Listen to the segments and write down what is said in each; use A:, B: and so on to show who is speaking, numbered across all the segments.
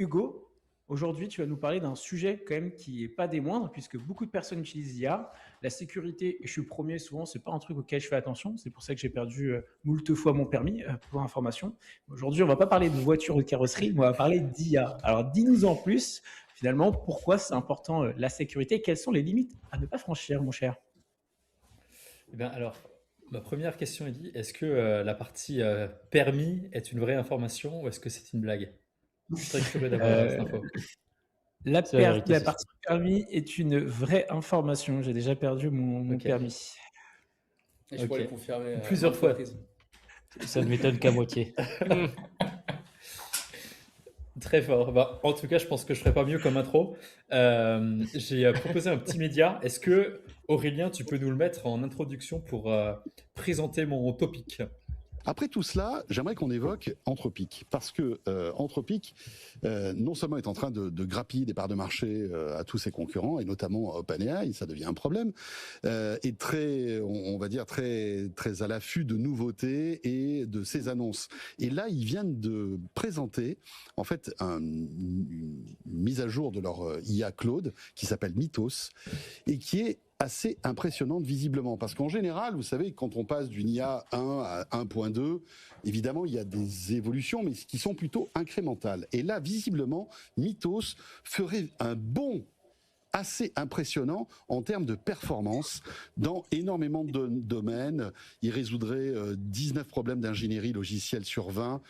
A: Hugo, aujourd'hui, tu vas nous parler d'un sujet quand même qui n'est pas des moindres, puisque beaucoup de personnes utilisent l'IA. La sécurité, et je suis le premier souvent, c'est pas un truc auquel je fais attention. C'est pour ça que j'ai perdu moult fois mon permis, pour information. Aujourd'hui, on va pas parler de voiture ou de carrosserie, mais on va parler d'IA. Alors, dis-nous en plus, finalement, pourquoi c'est important la sécurité, quelles sont les limites à ne pas franchir, mon cher?
B: Eh bien, alors, ma première question est est-ce que la partie permis est une vraie information ou est-ce que c'est une blague? Je suis très curieux d'avoir cette
A: Euh,
B: info.
C: C'est la vérité,
A: la
C: c'est ça.
A: partie permis est une vraie information. J'ai déjà perdu mon
B: Ok,
A: permis.
D: Et je pourrais le
B: ok.
D: confirmer à
B: Plusieurs
D: maintes
B: fois.
D: reprises.
C: Ça ne m'étonne qu'à moitié.
B: Très fort. Bah, en tout cas, je pense que je ferai pas mieux comme intro. J'ai proposé un petit média. Est-ce que, Aurélien, tu peux nous le mettre en introduction pour présenter mon topic?
E: Après tout cela, j'aimerais qu'on évoque Anthropic, parce que Anthropic, non seulement est en train de grappiller des parts de marché à tous ses concurrents, et notamment à OpenAI, ça devient un problème, est très, on va dire, très, très à l'affût de nouveautés et de ses annonces. Et là, ils viennent de présenter, en fait, une mise à jour de leur IA Claude, qui s'appelle Mythos, et qui est assez impressionnante visiblement, parce qu'en général, vous savez, quand on passe d'une IA 1 à 1.2, évidemment, il y a des évolutions, mais qui sont plutôt incrémentales. Et là, visiblement, Mythos ferait un bond assez impressionnant en termes de performance dans énormément de domaines. Il résoudrait 19 problèmes d'ingénierie logicielle sur 20,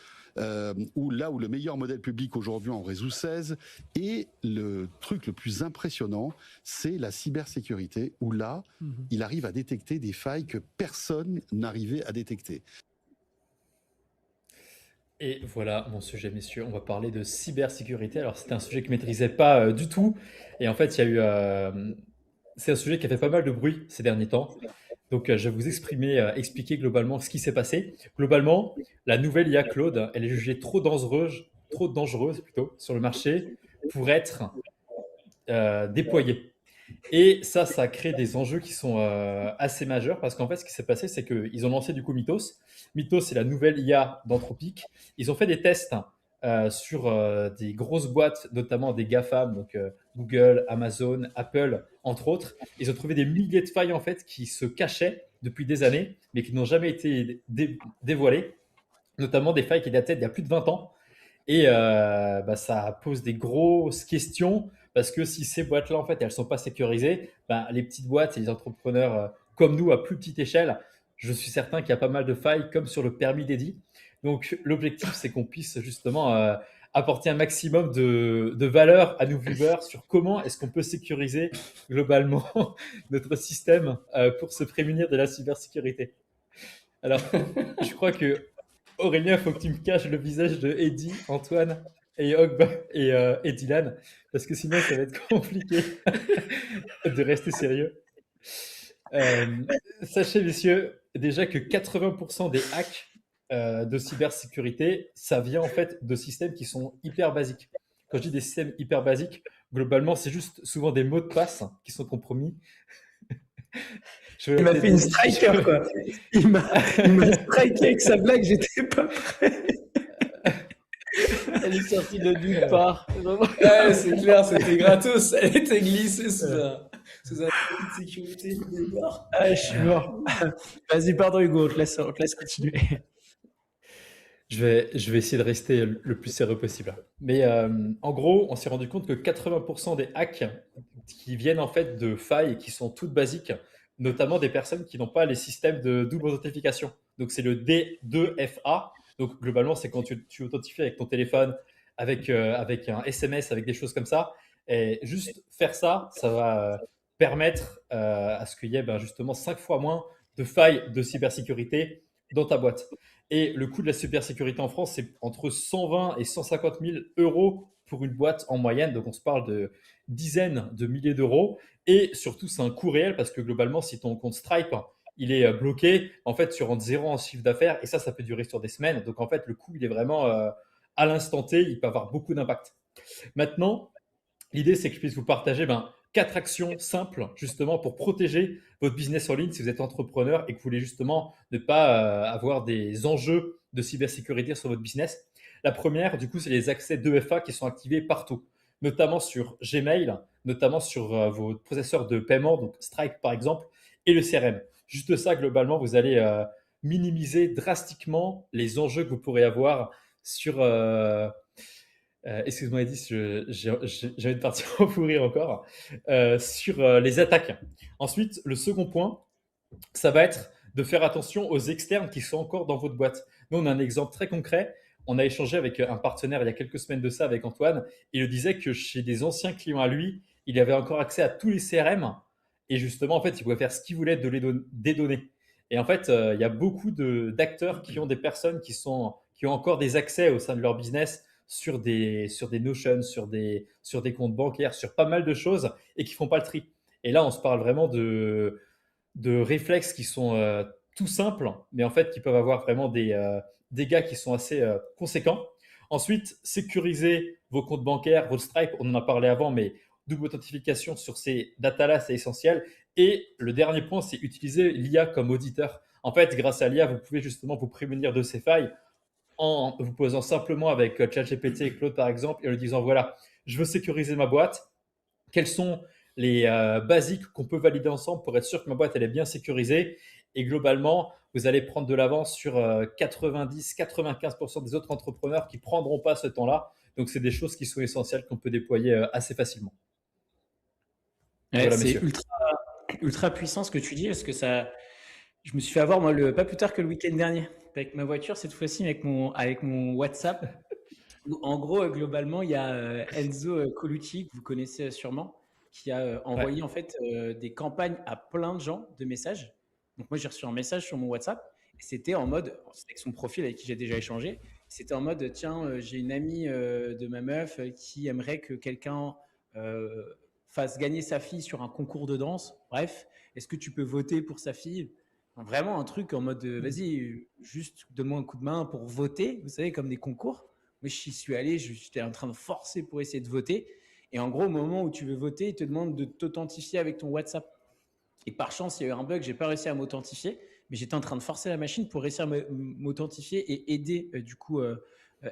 E: où le meilleur modèle public aujourd'hui en résout 16. Et le truc le plus impressionnant, c'est la cybersécurité, où là, il arrive à détecter des failles que personne n'arrivait à détecter.
B: Et voilà mon sujet, messieurs. On va parler de cybersécurité. Alors, c'était un sujet que je ne maîtrisais pas du tout. Et en fait, il y a eu. C'est un sujet qui a fait pas mal de bruit ces derniers temps. Donc, je vais vous expliquer globalement ce qui s'est passé. Globalement, la nouvelle IA Claude, elle est jugée trop dangereuse plutôt, sur le marché pour être déployée. Et ça crée des enjeux qui sont assez majeurs parce qu'en fait, ce qui s'est passé, c'est qu'ils ont lancé du coup Mythos. Mythos, c'est la nouvelle IA d'Anthropic. Ils ont fait des tests sur des grosses boîtes, notamment des GAFAM, donc Google, Amazon, Apple, entre autres. Ils ont trouvé des milliers de failles en fait qui se cachaient depuis des années, mais qui n'ont jamais été dévoilées, notamment des failles qui dataient d'il y a plus de 20 ans. Et ça pose des grosses questions parce que si ces boîtes-là, en fait, elles ne sont pas sécurisées, les petites boîtes et les entrepreneurs comme nous, à plus petite échelle, je suis certain qu'il y a pas mal de failles, comme sur le permis d'Eddie. Donc, l'objectif, c'est qu'on puisse justement apporter un maximum de valeur à nos viewers sur comment est-ce qu'on peut sécuriser globalement notre système pour se prémunir de la cybersécurité. Alors, je crois que Aurélien, il faut que tu me caches le visage de Eddie, Antoine et Ogba et Dylan, parce que sinon ça va être compliqué de rester sérieux. Sachez, messieurs, déjà que 80% des hacks de cybersécurité, ça vient en fait de systèmes qui sont hyper basiques. Quand je dis des systèmes hyper basiques, globalement, c'est juste souvent des mots de passe qui sont compromis.
A: Il m'a fait une striker, quoi. Il m'a striké avec sa blague, j'étais pas prêt.
C: Elle est sortie de nulle part.
D: Ouais, c'est clair, c'était gratos. Elle était glissée sous un filet de sécurité au départ.
A: Ah, je suis mort. Vas-y, pardon Hugo, on te laisse continuer.
B: Je vais essayer de rester le plus sérieux possible. Mais en gros, on s'est rendu compte que 80% des hacks qui viennent en fait de failles et qui sont toutes basiques, notamment des personnes qui n'ont pas les systèmes de double authentification. Donc c'est le D2FA. Donc globalement, c'est quand tu authentifies avec ton téléphone, avec un SMS, avec des choses comme ça. Et juste faire ça, ça va permettre à ce qu'il y ait justement 5 fois moins de failles de cybersécurité dans ta boîte. Et le coût de la cybersécurité en France, c'est entre 120 et 150 000 euros pour une boîte en moyenne. Donc, on se parle de dizaines de milliers d'euros. Et surtout, c'est un coût réel parce que globalement, si ton compte Stripe, il est bloqué, en fait, tu rentres zéro en chiffre d'affaires et ça peut durer sur des semaines. Donc, en fait, le coût, il est vraiment à l'instant T. Il peut avoir beaucoup d'impact. Maintenant, l'idée, c'est que je puisse vous partager 4 actions simples justement pour protéger votre business en ligne si vous êtes entrepreneur et que vous voulez justement ne pas avoir des enjeux de cybersécurité sur votre business. La première, du coup, c'est les accès 2FA qui sont activés partout, notamment sur Gmail, notamment sur vos processeurs de paiement, donc Stripe par exemple, et le CRM. Juste ça, globalement, vous allez minimiser drastiquement les enjeux que vous pourrez avoir sur... excuse-moi, Edith, j'ai envie de partir en fou rire encore. Sur les attaques. Ensuite, le second point, ça va être de faire attention aux externes qui sont encore dans votre boîte. Nous, on a un exemple très concret. On a échangé avec un partenaire il y a quelques semaines de ça avec Antoine. Il le disait que chez des anciens clients à lui, il avait encore accès à tous les CRM. Et justement, en fait, il pouvait faire ce qu'il voulait des données. Et en fait, il y a beaucoup d'acteurs qui ont des personnes qui ont encore des accès au sein de leur business sur des Notion, sur des comptes bancaires, sur pas mal de choses et qui font pas le tri. Et là, on se parle vraiment de réflexes qui sont tout simples, mais en fait qui peuvent avoir vraiment des dégâts qui sont assez conséquents. Ensuite, sécuriser vos comptes bancaires, votre Stripe, on en a parlé avant, mais double authentification sur ces datas-là, c'est essentiel. Et le dernier point, c'est utiliser l'IA comme auditeur. En fait, grâce à l'IA, vous pouvez justement vous prémunir de ces failles en vous posant simplement avec ChatGPT et Claude par exemple et en lui disant voilà, je veux sécuriser ma boîte. Quels sont les basiques qu'on peut valider ensemble pour être sûr que ma boîte elle est bien sécurisée. Et globalement, vous allez prendre de l'avance sur 90-95% des autres entrepreneurs qui ne prendront pas ce temps-là. Donc, c'est des choses qui sont essentielles qu'on peut déployer assez facilement.
A: Ouais,
B: Voilà,
A: c'est
B: messieurs.
A: ultra puissant ce que tu dis, parce que ça, je me suis fait avoir moi pas plus tard que le week-end dernier avec ma voiture, cette fois-ci avec mon WhatsApp. En gros, globalement, il y a Enzo Colucci, que vous connaissez sûrement, qui a envoyé en fait des campagnes à plein de gens de messages. Donc moi, j'ai reçu un message sur mon WhatsApp et c'était en mode, c'était avec son profil avec qui j'ai déjà échangé. C'était en mode, tiens, j'ai une amie de ma meuf qui aimerait que quelqu'un fasse gagner sa fille sur un concours de danse. Bref, est-ce que tu peux voter pour sa fille? Enfin, vraiment un truc en mode, vas-y, juste donne-moi un coup de main pour voter, vous savez, comme des concours. Moi, j'y suis allé, j'étais en train de forcer pour essayer de voter. Et en gros, au moment où tu veux voter, il te demande de t'authentifier avec ton WhatsApp. Et par chance, il y a eu un bug, j'ai pas réussi à m'authentifier, mais j'étais en train de forcer la machine pour réussir à m'authentifier et aider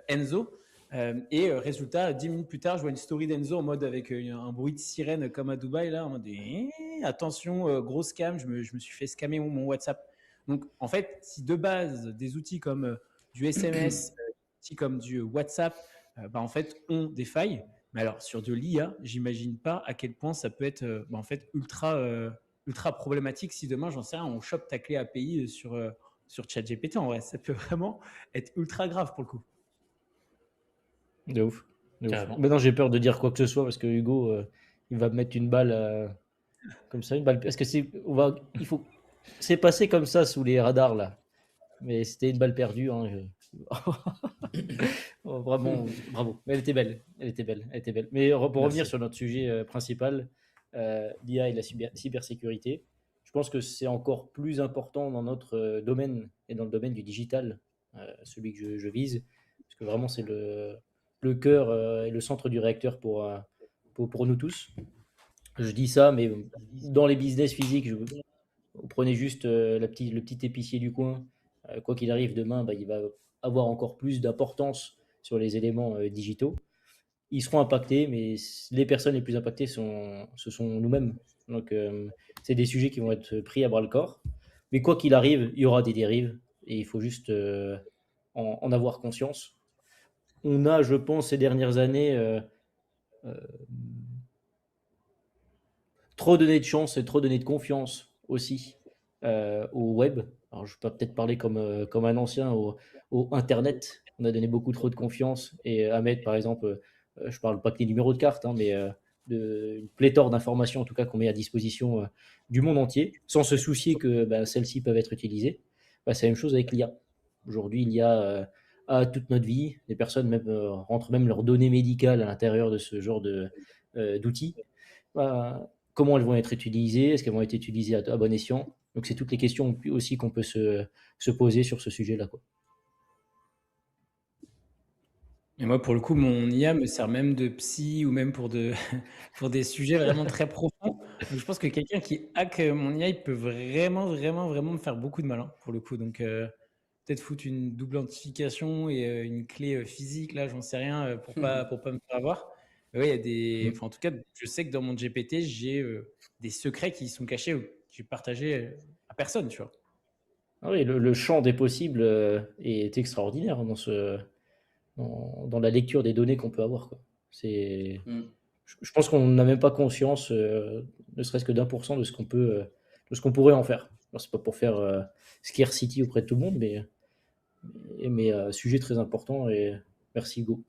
A: Enzo. Résultat, 10 minutes plus tard, je vois une story d'Enzo en mode avec un bruit de sirène comme à Dubaï, là, en mode attention, gros scam, je me suis fait scammer mon WhatsApp. Donc, en fait, si de base, des outils comme du SMS, outils comme du WhatsApp, en fait, ont des failles, mais alors sur de l'IA, j'imagine pas à quel point ça peut être en fait ultra problématique si demain, j'en sais rien, on chope ta clé API sur ChatGPT. En vrai, ça peut vraiment être ultra grave pour le coup.
C: De ouf.
B: Carrément.
C: Maintenant, j'ai peur de dire quoi que ce soit parce que Hugo, il va me mettre une balle comme ça, une balle. Est-ce que c'est passé comme ça sous les radars là, mais c'était une balle perdue. Hein, Oh, vraiment, bravo. Mais elle était belle. Mais pour revenir sur notre sujet principal, l'IA et la cybersécurité, je pense que c'est encore plus important dans notre domaine et dans le domaine du digital, celui que je vise, parce que vraiment c'est le cœur et le centre du réacteur pour nous tous. Je dis ça, mais dans les business physiques, vous prenez juste le petit épicier du coin. Quoi qu'il arrive demain, il va avoir encore plus d'importance sur les éléments digitaux. Ils seront impactés, mais les personnes les plus impactées ce sont nous-mêmes. Donc, c'est des sujets qui vont être pris à bras-le-corps. Mais quoi qu'il arrive, il y aura des dérives et il faut juste en avoir conscience. On a, je pense, ces dernières années, trop donné de chance et trop donné de confiance aussi au web. Alors, je peux peut-être parler comme un ancien au Internet. On a donné beaucoup trop de confiance. Et Ahmed, par exemple, je parle pas que des numéros de carte, hein, mais une pléthore d'informations, en tout cas, qu'on met à disposition du monde entier, sans se soucier que celles-ci peuvent être utilisées. C'est la même chose avec l'IA. Aujourd'hui, l'IA a toute notre vie. Les personnes même, rentrent même leurs données médicales à l'intérieur de ce genre d'outils. Comment elles vont être utilisées? Est-ce qu'elles vont être utilisées à bon escient? Donc, c'est toutes les questions aussi qu'on peut se poser sur ce sujet-là, quoi.
A: Et moi, pour le coup, mon IA me sert même de psy ou même pour des sujets vraiment très profonds. Donc, je pense que quelqu'un qui hack mon IA, il peut vraiment me faire beaucoup de mal, hein, pour le coup. Donc, peut-être foutre une double authentification et une clé physique, là, j'en sais rien, pour pas me faire avoir. Mais ouais, il y a des. Enfin, en tout cas, je sais que dans mon GPT, j'ai des secrets qui sont cachés ou que j'ai partagés à personne, tu vois.
C: Ah oui, le champ des possibles est extraordinaire dans la lecture des données qu'on peut avoir, quoi.
D: Mm.
C: Je pense qu'on n'a même pas conscience, ne serait-ce que d'1% de ce qu'on pourrait en faire. Alors, c'est pas pour faire scarcity auprès de tout le monde, mais sujet très important et merci Hugo.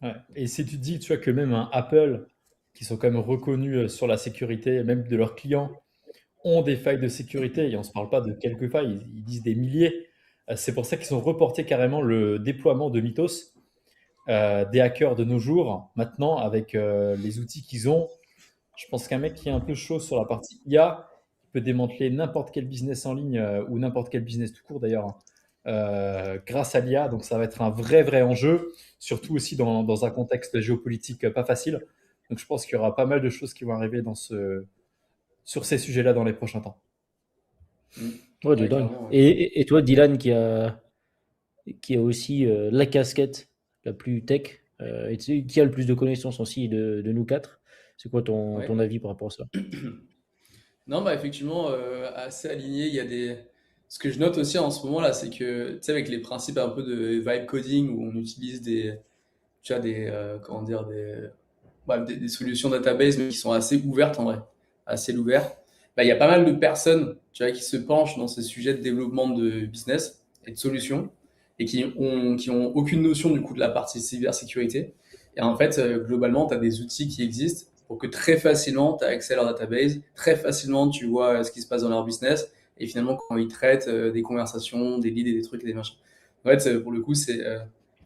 B: Ouais. Et si tu te dis, tu vois, que même un Apple, qui sont quand même reconnus sur la sécurité, même de leurs clients, ont des failles de sécurité, et on ne se parle pas de quelques failles, ils disent des milliers. C'est pour ça qu'ils ont reporté carrément le déploiement de Mythos. Des hackers de nos jours, maintenant, avec les outils qu'ils ont, je pense qu'un mec qui est un peu chaud sur la partie IA, il peut démanteler n'importe quel business en ligne, ou n'importe quel business tout court d'ailleurs, grâce à l'IA. Donc ça va être un vrai enjeu, surtout aussi dans un contexte géopolitique pas facile. Donc je pense qu'il y aura pas mal de choses qui vont arriver sur ces sujets-là dans les prochains temps.
C: Ouais, de
D: Ouais,
C: dingue.
D: clairement, ouais.
C: Et toi, Dylan, qui a aussi la casquette la plus tech, et qui a le plus de connaissances aussi de nous quatre, c'est quoi
D: Ouais.
C: ton avis par rapport à ça?
D: Non, bah effectivement, assez aligné. Il y a des. Ce que je note aussi en ce moment là, c'est que, tu sais, avec les principes un peu de vibe coding où on utilise tu vois, comment dire, des solutions database, mais qui sont assez ouvertes en vrai, assez ouvertes. Bah, il y a pas mal de personnes, tu vois, qui se penchent dans ces sujets de développement de business et de solutions et qui ont aucune notion du coup de la partie cybersécurité. Et en fait, globalement, tu as des outils qui existent pour que très facilement, tu as accès à leur database, très facilement, tu vois ce qui se passe dans leur business, et finalement, quand ils traitent des conversations, des leads et des trucs et des machins. En fait, pour le coup,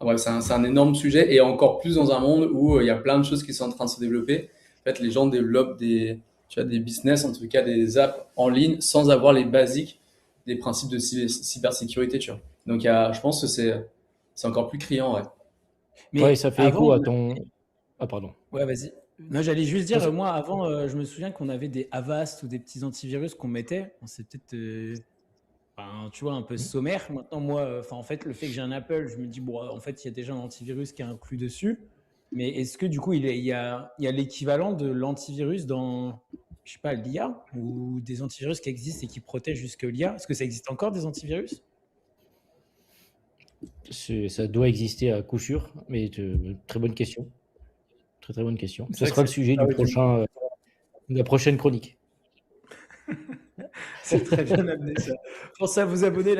D: bref, c'est un énorme sujet, et encore plus dans un monde où il y a plein de choses qui sont en train de se développer. En fait, les gens développent tu vois, des business, en tout cas des apps en ligne, sans avoir les basiques des principes de cybersécurité, tu vois. Donc, je pense que c'est encore plus criant, ouais.
C: Ouais,
A: Mais
C: ça fait
A: avant,
C: écho à ton... Ah, pardon.
A: ouais, vas-y. Non, j'allais juste
C: Non,
A: dire,
C: c'est-
A: moi, avant, je me souviens qu'on avait des Avast ou des petits antivirus qu'on mettait. On s'est peut-être, enfin, tu vois, un peu sommaire. Maintenant, moi, enfin, en fait, le fait que j'ai un Apple, je me dis, bon, en fait, il y a déjà un antivirus qui est inclus dessus. Mais est-ce que du coup, il y a l'équivalent de l'antivirus dans, je sais pas, l'IA ou des antivirus qui existent et qui protègent jusque l'IA? Est-ce que ça existe encore des antivirus?
C: Ça doit exister à coup sûr, mais très bonne question. Très bonne question.
B: C'est
C: Ce
B: vrai que
C: sera le sujet
A: Ah
C: du
A: oui,
C: de la prochaine chronique.
A: c'est très bien amené ça. Pensez à vous abonner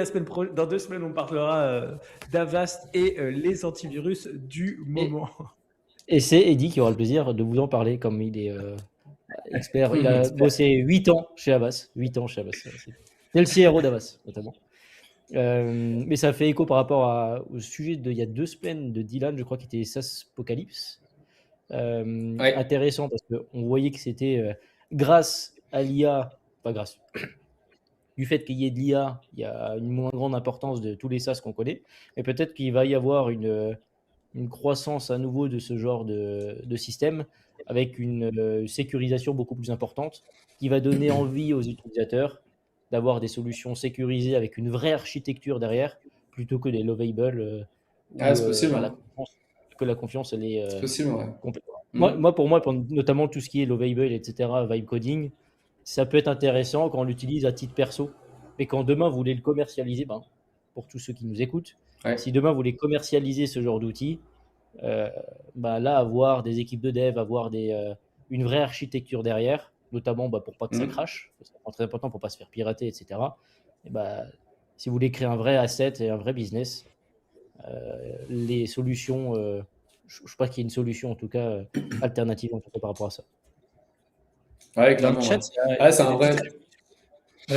A: dans 2 semaines, on parlera d'Avast et les antivirus du
C: Et,
A: moment.
C: et c'est Eddy qui aura le plaisir de vous en parler, comme il est expert. Il a bossé 8 ans chez Avas. 8 ans chez Avas. C'est le CRO d'Avas, notamment. Mais ça fait écho par rapport au sujet il y a 2 semaines de Dylan, je crois, qui était SaaS Apocalypse.
D: Ouais.
C: Intéressant parce qu'on voyait que c'était grâce à l'IA, pas grâce, du fait qu'il y ait de l'IA, il y a une moins grande importance de tous les SaaS qu'on connaît, mais peut-être qu'il va y avoir une croissance à nouveau de ce genre de système avec une sécurisation beaucoup plus importante qui va donner envie aux utilisateurs d'avoir des solutions sécurisées avec une vraie architecture derrière plutôt que des lovable
D: Ah,
C: où
D: c'est possible,
C: la
D: hein.
C: confiance elle est
D: C'est possible, ouais.
C: complète.
D: Mm.
C: Pour moi, notamment tout ce qui est lovable, etc., vibe coding, ça peut être intéressant quand on l'utilise à titre perso. Mais quand demain vous voulez le commercialiser, ben, pour tous ceux qui nous écoutent,
D: Ouais.
C: si demain vous voulez commercialiser ce genre d'outils, bah là, avoir des équipes de dev, avoir une vraie architecture derrière, notamment bah, pour pas que ça
D: Mm.
C: crache, c'est très important pour pas se faire pirater, etc. Et bah, si vous voulez créer un vrai asset et un vrai business, les solutions, je pense qu'il y a une solution en tout cas alternative en tout cas, par rapport à ça.
D: Ouais,
A: Dans le
D: clairement,
A: chat,
D: ouais.
A: il y a,
D: Ouais,
A: il
D: c'est
A: y a
D: un
A: des
D: vrai.
A: petites.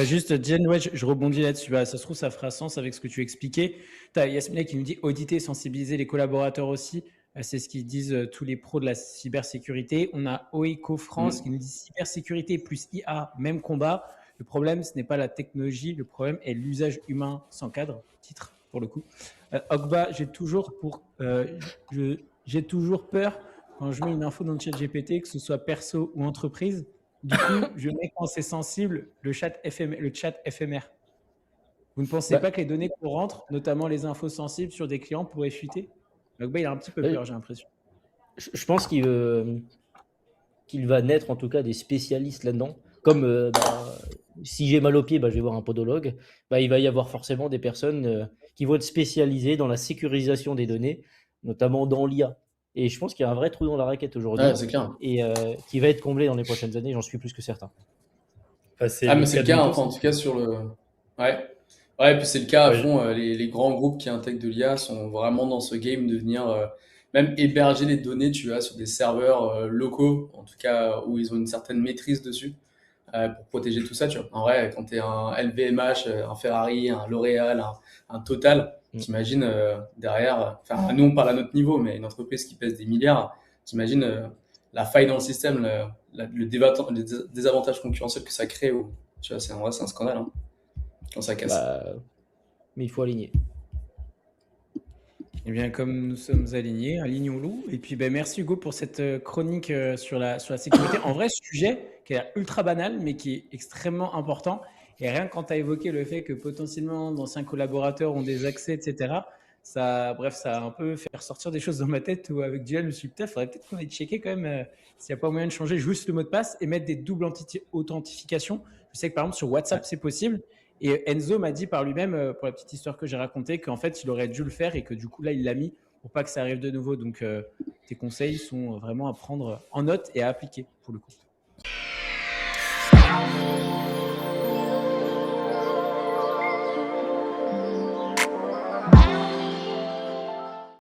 A: Juste, Jen, ouais, je rebondis là-dessus. Bah, ça se trouve, ça fera sens avec ce que tu expliquais. Tu as Yasmina qui nous dit auditer, sensibiliser les collaborateurs aussi. C'est ce qu'ils disent tous les pros de la cybersécurité. On a Oeco France qui nous dit cybersécurité plus IA, même combat. Le problème, ce n'est pas la technologie. Le problème est l'usage humain sans cadre. Titre, pour le coup. Ogba, j'ai toujours peur quand je mets une info dans le chat GPT, que ce soit perso ou entreprise. Du coup, je mets quand c'est sensible le chat éphémère. Vous ne pensez
C: Bah,
A: pas que les données qu'on rentre, notamment les infos sensibles sur des clients, pourraient fuiter? Logba, il a un petit peu
C: euh,
A: peur, j'ai l'impression.
C: je pense qu'il va naître en tout cas des spécialistes là-dedans. Comme si j'ai mal au pied, je vais voir un podologue. Il va y avoir forcément des personnes qui vont être spécialisées dans la sécurisation des données, notamment dans l'IA. Et je pense qu'il y a un vrai trou dans la raquette
D: Ouais,
C: aujourd'hui
D: c'est clair.
C: et qui va être comblé dans les prochaines années, j'en suis plus que certain.
B: Enfin, c'est
D: Ah,
B: le
D: mais c'est
B: cas
D: le
B: de
D: cas,
B: nous
D: enfin, en
B: tous.
D: tout cas sur le. Ouais. Ouais, puis c'est le cas à
B: Ouais,
D: fond. Les grands groupes qui intègrent de l'IA sont vraiment dans ce game de venir même héberger les données, tu vois, sur des serveurs locaux, en tout cas où ils ont une certaine maîtrise dessus, pour protéger tout ça, tu vois. En vrai, quand tu es un LVMH, un Ferrari, un L'Oréal, un Total,
C: Mm.
D: t'imagines derrière, enfin, nous on parle à notre niveau, mais une entreprise qui pèse des milliards, t'imagines la faille dans le système, le désavantage concurrentiel que ça crée, tu vois, en vrai, c'est un scandale hein, quand ça casse.
C: Mais il faut aligner.
A: Eh bien, comme nous sommes alignés, alignons-nous. Et puis, merci Hugo pour cette chronique sur la sécurité. En vrai, sujet qui est ultra banal, mais qui est extrêmement important. Et rien que quand tu as évoqué le fait que potentiellement d'anciens collaborateurs ont des accès, etc., bref, ça a un peu fait ressortir des choses dans ma tête où avec Dylan, je me suis dit, putain, il faudrait peut-être qu'on ait checké quand même s'il n'y a pas moyen de changer juste le mot de passe et mettre des doubles authentifications. Je sais que par exemple sur WhatsApp, c'est possible. Et Enzo m'a dit par lui-même, pour la petite histoire que j'ai racontée, qu'en fait, il aurait dû le faire et que du coup, là, il l'a mis pour pas que ça arrive de nouveau. Donc, tes conseils sont vraiment à prendre en note et à appliquer pour le coup.